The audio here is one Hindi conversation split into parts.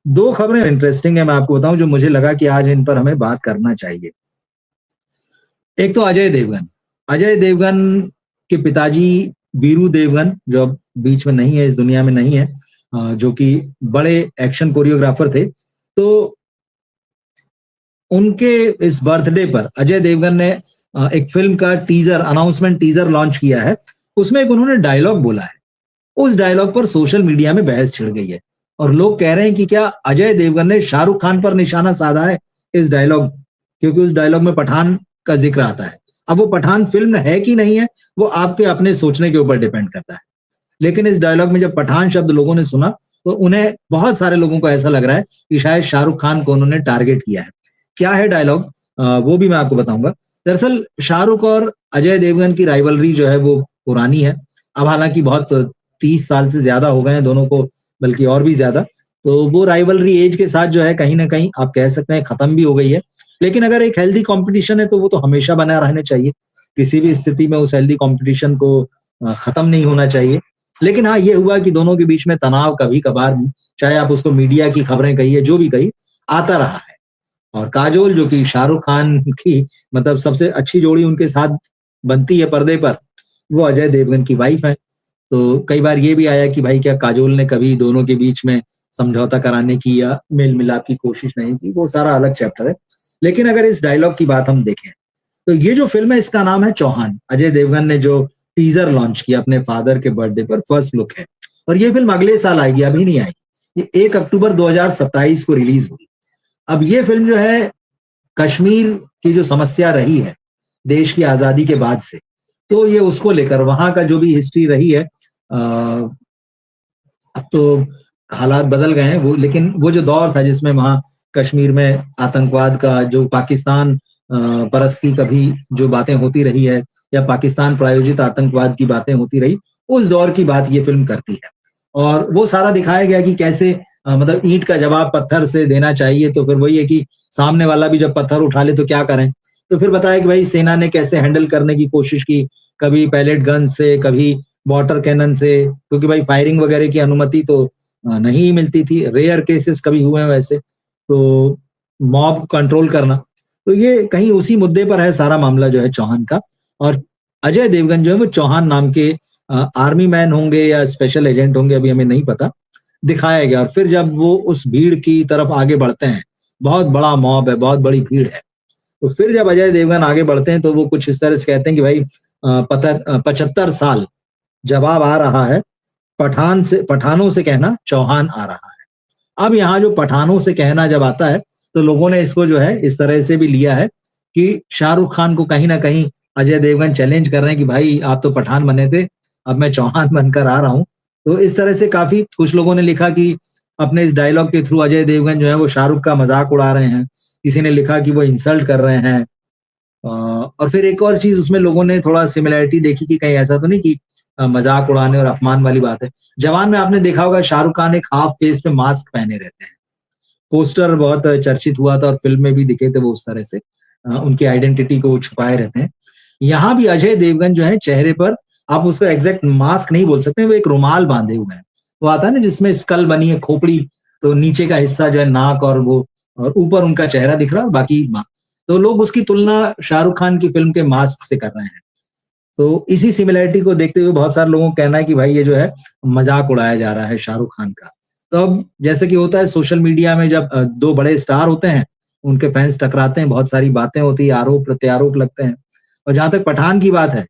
दो खबरें इंटरेस्टिंग है, मैं आपको बताऊं, जो मुझे लगा कि आज इन पर हमें बात करना चाहिए। एक तो अजय देवगन के पिताजी वीरू देवगन, जो अब बीच में नहीं है, इस दुनिया में नहीं है, जो कि बड़े एक्शन कोरियोग्राफर थे। तो उनके इस बर्थडे पर अजय देवगन ने एक फिल्म का टीजर, अनाउंसमेंट टीजर लॉन्च किया है। उसमें एक उन्होंने डायलॉग बोला है। उस डायलॉग पर सोशल मीडिया में बहस छिड़ गई है और लोग कह रहे हैं कि क्या अजय देवगन ने शाहरुख खान पर निशाना साधा है इस डायलॉग, क्योंकि उस डायलॉग में पठान का जिक्र आता है। अब वो पठान फिल्म है कि नहीं है, वो आपके अपने सोचने के ऊपर डिपेंड करता है। लेकिन इस डायलॉग में जब पठान शब्द लोगों ने सुना तो उन्हें, बहुत सारे लोगों को ऐसा लग रहा है कि शायद शाहरुख खान को उन्होंने टारगेट किया है। क्या है डायलॉग, वो भी मैं आपको बताऊंगा। दरअसल शाहरुख और अजय देवगन की राइवलरी जो है वो पुरानी है। अब हालांकि बहुत 30 साल से ज्यादा हो गए हैं दोनों को, बल्कि और भी ज्यादा। तो वो राइवलरी एज के साथ जो है कहीं ना कहीं आप कह सकते हैं खत्म भी हो गई है। लेकिन अगर एक हेल्दी कंपटीशन है तो वो तो हमेशा बना रहना चाहिए। किसी भी स्थिति में उस हेल्दी कंपटीशन को खत्म नहीं होना चाहिए। लेकिन हाँ, ये हुआ कि दोनों के बीच में तनाव कभी कभार, चाहे आप उसको मीडिया की खबरें कहिए, जो भी कही, आता रहा है। और काजोल, जो कि शाहरुख खान की मतलब सबसे अच्छी जोड़ी उनके साथ बनती है पर्दे पर, वो अजय देवगन की वाइफ है। तो कई बार ये भी आया कि भाई क्या काजोल ने कभी दोनों के बीच में समझौता कराने की या मेल मिलाप की कोशिश नहीं की, वो सारा अलग चैप्टर है। लेकिन अगर इस डायलॉग की बात हम देखें तो ये जो फिल्म है इसका नाम है चौहान। अजय देवगन ने जो टीजर लॉन्च किया अपने फादर के बर्थडे पर, फर्स्ट लुक है। और ये फिल्म अगले साल आएगी, अभी नहीं आएगी। ये 1 अक्टूबर 2027 को रिलीज होगी। अब ये फिल्म जो है, कश्मीर की जो समस्या रही है देश की आजादी के बाद से, तो ये उसको लेकर, वहां का जो भी हिस्ट्री रही है, अब तो हालात बदल गए हैं वो, लेकिन वो जो दौर था जिसमें वहां कश्मीर में आतंकवाद का, जो पाकिस्तान परस्ती कभी जो बातें होती रही है, या पाकिस्तान प्रायोजित आतंकवाद की बातें होती रही, उस दौर की बात ये फिल्म करती है। और वो सारा दिखाया गया कि कैसे मतलब ईंट का जवाब पत्थर से देना चाहिए, तो फिर वही है कि सामने वाला भी जब पत्थर उठा ले तो क्या करें। तो फिर बताया कि भाई सेना ने कैसे हैंडल करने की कोशिश की, कभी पैलेट गन से, कभी वाटर कैनन से, क्योंकि भाई फायरिंग वगैरह की अनुमति तो नहीं मिलती थी। रेयर केसेस कभी हुए हैं वैसे, तो मॉब कंट्रोल करना। तो ये कहीं उसी मुद्दे पर है सारा मामला जो है चौहान का। और अजय देवगन जो है वो चौहान नाम के आर्मी मैन होंगे या स्पेशल एजेंट होंगे, अभी हमें नहीं पता, दिखाया गया। और फिर जब वो उस भीड़ की तरफ आगे बढ़ते हैं, बहुत बड़ा मॉब है, बहुत बड़ी भीड़ है, तो फिर जब अजय देवगन आगे बढ़ते हैं तो वो कुछ इस तरह से कहते हैं कि भाई 75 साल जवाब आ रहा है, पठानों से कहना चौहान आ रहा है। अब यहाँ जो पठानों से कहना जब आता है तो लोगों ने इसको जो है इस तरह से भी लिया है कि शाहरुख खान को कहीं ना कहीं अजय देवगन चैलेंज कर रहे हैं कि भाई आप तो पठान बने थे, अब मैं चौहान बनकर आ रहा हूँ। तो इस तरह से काफी कुछ लोगों ने लिखा कि अपने इस डायलॉग के थ्रू अजय देवगन जो है वो शाहरुख का मजाक उड़ा रहे हैं। किसी ने लिखा कि वो इंसल्ट कर रहे हैं। और फिर एक और चीज उसमें लोगों ने थोड़ा सिमिलैरिटी देखी कि कहीं ऐसा तो नहीं कि मजाक उड़ाने और अपमान वाली बात है। जवान में आपने देखा होगा शाहरुख खान एक हाफ फेस पे मास्क पहने रहते हैं। पोस्टर बहुत चर्चित हुआ था और फिल्म में भी दिखे थे वो उस तरह से, उनकी आइडेंटिटी को छुपाए रहते हैं। यहाँ भी अजय देवगन जो है चेहरे पर, आप उसको एग्जैक्ट मास्क नहीं बोल सकते, वो एक रुमाल बांधे हुए हैं। वो आता है ना जिसमें स्कल बनी है, खोपड़ी, तो नीचे का हिस्सा जो है नाक और वो, और ऊपर उनका चेहरा दिख रहा है और बाकी तो लोग उसकी तुलना शाहरुख खान की फिल्म के मास्क से कर रहे हैं। तो इसी सिमिलैरिटी को देखते हुए बहुत सारे लोगों का कहना है कि भाई ये जो है मजाक उड़ाया जा रहा है शाहरुख खान का। तो अब जैसे कि होता है सोशल मीडिया में, जब दो बड़े स्टार होते हैं, उनके फैंस टकराते हैं, बहुत सारी बातें होती है, आरोप प्रत्यारोप लगते हैं। और जहां तक पठान की बात है,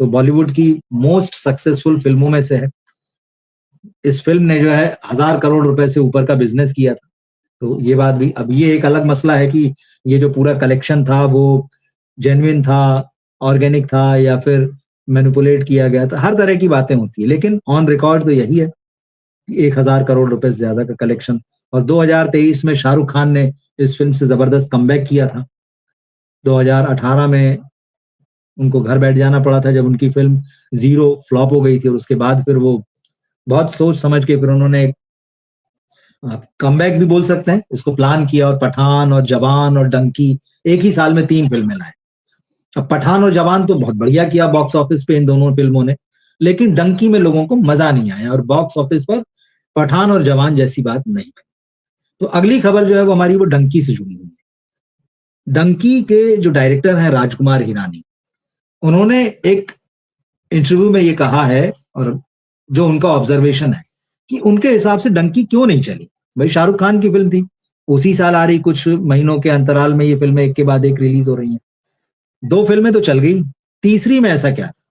तो बॉलीवुड की मोस्ट सक्सेसफुल फिल्मों में से है। इस फिल्म ने जो है 1000 करोड़ रुपए से ऊपर का बिजनेस किया था। तो ये बात भी, अब ये एक अलग मसला है कि ये जो पूरा कलेक्शन था वो जेन्युइन था, ऑर्गेनिक था, या फिर मैनिपुलेट किया गया था। हर तरह की बातें होती है, लेकिन ऑन रिकॉर्ड तो यही है, 1000 करोड़ रुपए से ज्यादा का कलेक्शन। और 2023 में शाहरुख खान ने इस फिल्म से जबरदस्त कमबैक किया था। 2018 में उनको घर बैठ जाना पड़ा था जब उनकी फिल्म जीरो फ्लॉप हो गई थी, और उसके बाद फिर वो बहुत सोच समझ के फिर उन्होंने कमबैक भी बोल सकते हैं इसको, प्लान किया, और पठान और जवान और डंकी एक ही साल में 3 फिल्में लाए। अब पठान और जवान तो बहुत बढ़िया किया बॉक्स ऑफिस पे इन दोनों फिल्मों ने, लेकिन डंकी में लोगों को मजा नहीं आया, और बॉक्स ऑफिस पर पठान और जवान जैसी बात नहीं बनी। तो अगली खबर जो है वो हमारी वो डंकी से जुड़ी हुई है। डंकी के जो डायरेक्टर हैं राजकुमार हिरानी, उन्होंने एक इंटरव्यू में ये कहा है, और जो उनका ऑब्जर्वेशन है कि उनके हिसाब से डंकी क्यों नहीं चली। भाई शाहरुख खान की फिल्म थी, उसी साल आ रही, कुछ महीनों के अंतराल में ये फिल्में एक के बाद एक रिलीज हो रही हैं। 2 फिल्में तो चल गई, तीसरी में ऐसा क्या था?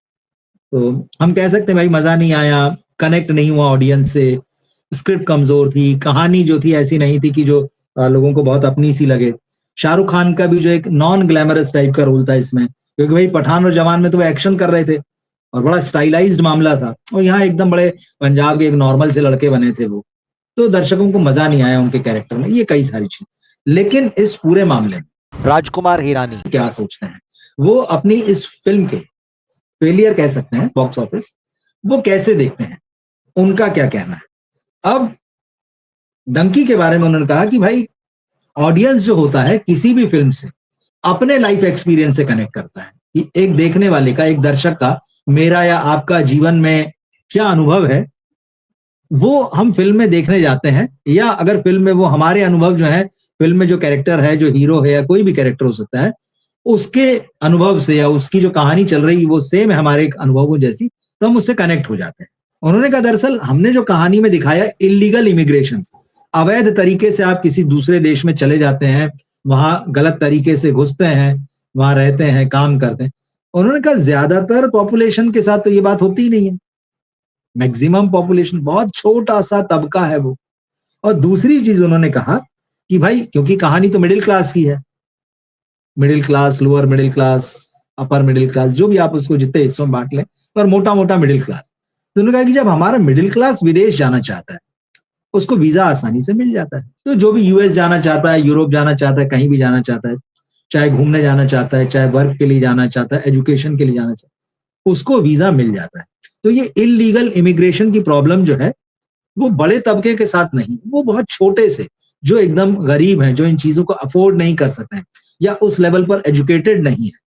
तो हम कह सकते हैं भाई मजा नहीं आया, कनेक्ट नहीं हुआ ऑडियंस से, स्क्रिप्ट कमजोर थी, कहानी जो थी ऐसी नहीं थी कि जो लोगों को बहुत अपनी सी लगे। शाहरुख खान का भी जो एक नॉन ग्लैमरस टाइप का रोल था इसमें, क्योंकि भाई पठान और जवान में तो वो एक्शन कर रहे थे और बड़ा स्टाइलाइज्ड मामला था, और यहाँ एकदम बड़े पंजाब के एक नॉर्मल से लड़के बने थे वो, तो दर्शकों को मजा नहीं आया उनके कैरेक्टर में, ये कई सारी चीज। लेकिन इस पूरे मामले में राजकुमार हिरानी क्या सोचते हैं, वो अपनी इस फिल्म के फेलियर कह सकते हैं बॉक्स ऑफिस, वो कैसे देखते हैं, उनका क्या कहना है। अब डंकी के बारे में उन्होंने कहा कि भाई ऑडियंस जो होता है किसी भी फिल्म से अपने लाइफ एक्सपीरियंस से कनेक्ट करता है, कि एक देखने वाले का, एक दर्शक का, मेरा या आपका जीवन में क्या अनुभव है, वो हम फिल्म में देखने जाते हैं, या अगर फिल्म में वो हमारे अनुभव जो है, फिल्म में जो कैरेक्टर है, जो हीरो है या कोई भी कैरेक्टर हो सकता है, उसके अनुभव से या उसकी जो कहानी चल रही है वो सेम है हमारे अनुभवों जैसी, तो हम उससे कनेक्ट हो जाते हैं। उन्होंने कहा दरअसल हमने जो कहानी में दिखाया इलीगल इमिग्रेशन, अवैध तरीके से आप किसी दूसरे देश में चले जाते हैं, वहां गलत तरीके से घुसते हैं, वहां रहते हैं, काम करते हैं। उन्होंने कहा ज्यादातर पॉपुलेशन के साथ तो ये बात होती ही नहीं है, मैक्सिमम पॉपुलेशन, बहुत छोटा सा तबका है वो। और दूसरी चीज उन्होंने कहा कि भाई क्योंकि कहानी तो मिडिल क्लास की है, middle class, lower middle class, upper middle class, जो भी आप उसको जितने हिस्सों में बांट लें, पर मोटा मोटा मिडिल क्लास। तो उन्होंने कहा कि जब हमारा मिडिल क्लास विदेश जाना चाहता है, उसको वीजा आसानी से मिल जाता है। तो जो भी यूएस जाना चाहता है, यूरोप जाना चाहता है, कहीं भी जाना चाहता है, चाहे घूमने जाना चाहता है, चाहे वर्क के लिए जाना चाहता है, एजुकेशन के लिए जाना चाहता है, उसको वीजा मिल जाता है। तो ये इलीगल इमिग्रेशन की प्रॉब्लम जो है वो बड़े तबके के साथ नहीं, वो बहुत छोटे से, जो एकदम गरीब हैं, जो इन चीजों को अफोर्ड नहीं कर सकते हैं या उस लेवल पर एजुकेटेड नहीं है,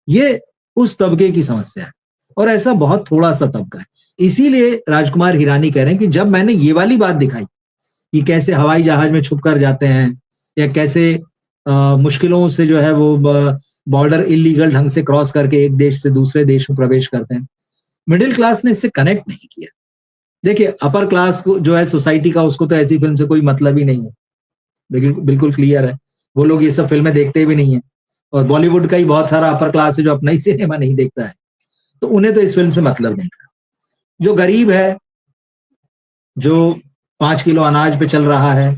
ये उस तबके की समस्या है, और ऐसा बहुत थोड़ा सा तबका है। इसीलिए राजकुमार हिरानी कह रहे हैं कि जब मैंने ये वाली बात दिखाई कि कैसे हवाई जहाज में छुप कर जाते हैं, या कैसे मुश्किलों से जो है वो बॉर्डर इलीगल ढंग से क्रॉस करके एक देश से दूसरे देश में प्रवेश करते हैं, मिडिल क्लास ने इससे कनेक्ट नहीं किया। देखिए अपर क्लास को जो है सोसाइटी का, उसको तो ऐसी फिल्म से कोई मतलब ही नहीं है, बिल्कुल क्लियर है, वो लोग ये सब फिल्में देखते भी नहीं है। और बॉलीवुड का ही बहुत सारा अपर क्लास है जो अपना ही सिनेमा नहीं देखता है, तो उन्हें तो इस फिल्म से मतलब नहीं था। जो गरीब है, जो 5 किलो अनाज पे चल रहा है,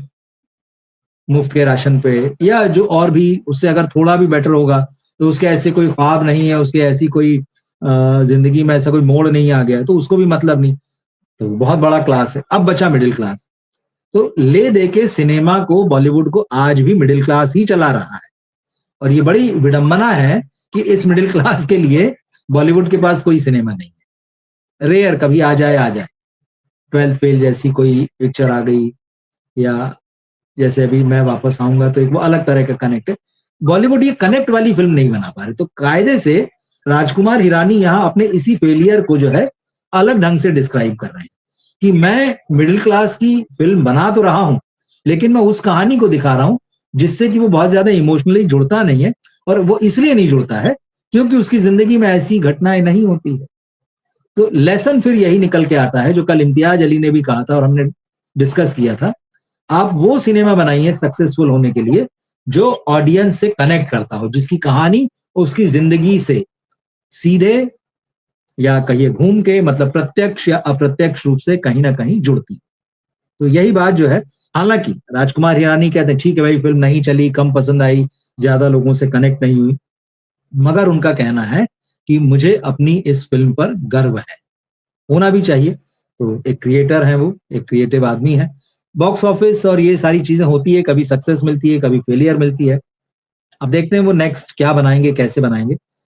मुफ्त के राशन पे, या जो और भी उससे अगर थोड़ा भी बेटर होगा, तो उसके ऐसे कोई ख्वाब नहीं है, उसके ऐसी कोई जिंदगी में ऐसा कोई मोड़ नहीं आ गया, तो उसको भी मतलब नहीं। तो बहुत बड़ा क्लास है। अब बचा मिडिल क्लास, तो ले दे के सिनेमा को, बॉलीवुड को आज भी मिडिल क्लास ही चला रहा है। और ये बड़ी विडंबना है कि इस मिडिल क्लास के लिए बॉलीवुड के पास कोई सिनेमा नहीं है। रेयर कभी आ जाए, 12th फेल जैसी कोई पिक्चर आ गई, या जैसे अभी मैं वापस आऊंगा, तो एक वो अलग तरह का कनेक्ट है। बॉलीवुड ये कनेक्ट वाली फिल्म नहीं बना पा रहे, तो कायदे से राजकुमार हिरानी यहाँ अपने इसी फेलियर को जो है अलग ढंग से डिस्क्राइब कर रहे हैं कि मैं मिडिल क्लास की फिल्म बना तो रहा हूं, लेकिन मैं उस कहानी को दिखा रहा हूं जिससे कि वो बहुत ज्यादा इमोशनली जुड़ता नहीं है, और वो इसलिए नहीं जुड़ता है क्योंकि उसकी जिंदगी में ऐसी घटनाएं नहीं होती है। तो लेसन फिर यही निकल के आता है जो कल इम्तियाज अली ने भी कहा था और हमने डिस्कस किया था, आप वो सिनेमा बनाइए सक्सेसफुल होने के लिए जो ऑडियंस से कनेक्ट करता हो, जिसकी कहानी उसकी जिंदगी से सीधे या कहिए घूम के, मतलब प्रत्यक्ष या अप्रत्यक्ष रूप से कहीं ना कहीं जुड़ती। तो यही बात जो है, हालांकि राजकुमार हिरानी कहते हैं ठीक है भाई फिल्म नहीं चली, कम पसंद आई, ज्यादा लोगों से कनेक्ट नहीं हुई, मगर उनका कहना है कि मुझे अपनी इस फिल्म पर गर्व है, होना भी चाहिए। तो एक क्रिएटर है वो, एक क्रिएटिव आदमी है। बॉक्स ऑफिस और ये सारी चीजें होती है, कभी सक्सेस मिलती है, कभी फेलियर मिलती है। अब देखते हैं वो नेक्स्ट क्या बनाएंगे, कैसे बनाएंगे।